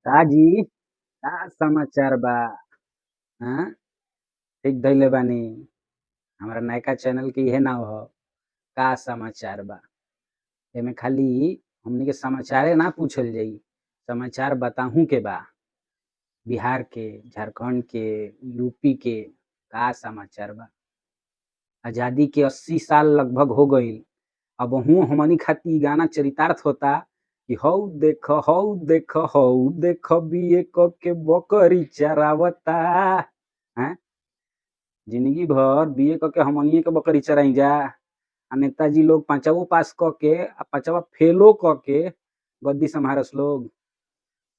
का जी का समाचार बा। हाँ, ठीक धइले बानी। हमारा नयका चैनल के इहे नाव ह। का समाचार बा। एमे खाली हमनी के समाचारे ना पूछल जाई, समाचार बताहू के बा। बिहार के, झारखंड के, यूपी के का समाचार बा। आजादी के 80 साल लगभग हो गईल। अबहू हमनी खातिर इ गाना चरितार्थ होता कि हऊ देख बिये क के बकरी चरावता। हैं? जिंदगी भर बीए क के हमनिए के बकरी चराई जा। आ नेताजी लोग पांचवो पास क के आ पांचवा फेलो क के गद्दी संभारस लोग।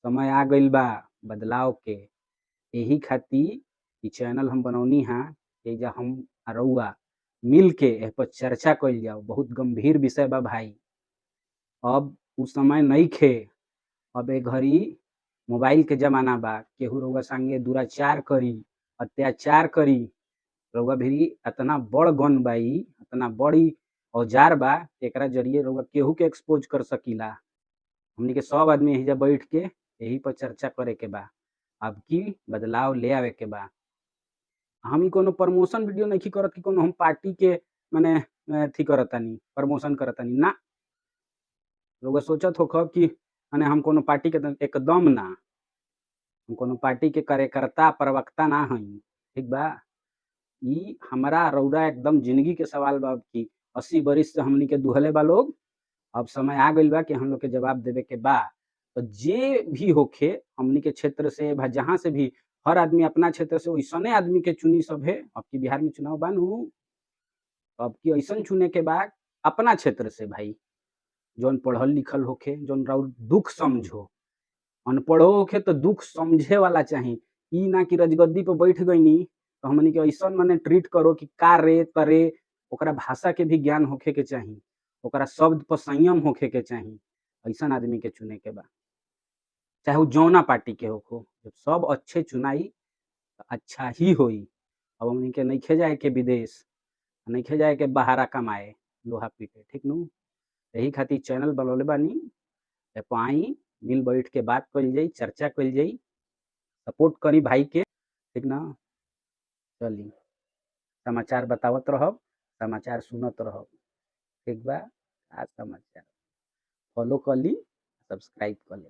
समय आ गईल बा बदलाव के। यही खातिर इ चैनल हम बनौनी हा। एजा हम आ रउआ मिल के एह पर चर्चा कइल जाओ। बहुत गंभीर विषय बा भाई। अब उ समय नइखे। अब ए घड़ी मोबाइल के जमाना बा। केहू रउआ संगे दुराचार करी, अत्याचार करी, रउआ भिरी एतना बड़ गन बा इ, एतना बड़ी औजार बा एकरा जरिये रउआ केहू के एक्सपोज कर सकीला। हमनी के सब आदमी एहिजा बैठ के यही पर चर्चा करे के बा। अब की बदलाव ले आवे के बा। हम इ कोनो प्रमोशन वीडियो नइखी करत कि कोनो हम पार्टी के माने अथी करतानी, प्रमोशन करतानी ना। रउआ सोचत होखब कि माने हम कोनो पार्टी के एकदम ना। हम कोनो पार्टी के कार्यकर्ता, प्रवक्ता ना हई। ठीक बा? इ हमरा रउरा एकदम जिंदगी के सवाल बा कि 80 बरिस से हमनी के दुहले बा लोग। अब समय आ गईल बा कि हम लोग के जवाब देवे के बा। तो जे भी होखे हमनी के क्षेत्र से भा जहाँ से भी हर आदमी अपना क्षेत्र से ओइसने आदमी के चुनी सभे। अब की बिहार में चुनाव बा नु। अब की अइसन चुने के बा अपना क्षेत्र से भाई। जौन पढ़ल लिखल होखे, जौन राउर दुख समझो। अनपढ़ो होखे तो दुख समझे वाला चाही। इ ना कि रजगद्दी पे बैठ गइनी तो हमनी के अइसन माने ट्रीट करो कि का रे तरे। ओकरा भाषा के भी ज्ञान होखे के चाही। ओकरा शब्द पर संयम होखे के चाही। अइसन आदमी के चुने के बा। चाहे उ जौना पार्टी के होखो। जब सब अच्छे चुनाई तो अच्छा ही होई। अब हमनी के नइखे जाए के विदेश, नइखे जाए के बहारा कमाए, लोहा पीटे। ठीक नु? यही खातिर चैनल बनवले बानी। ए पे आई, मिल बैठ के बात कइल जाई, चर्चा कइल जाई। सपोर्ट करी भाई के। ठीक ना? चली समाचार बतावत रहब, समाचार सुनत रहब। ठीक बा? का समाचार। फॉलो कर ली, सब्सक्राइब कर ली।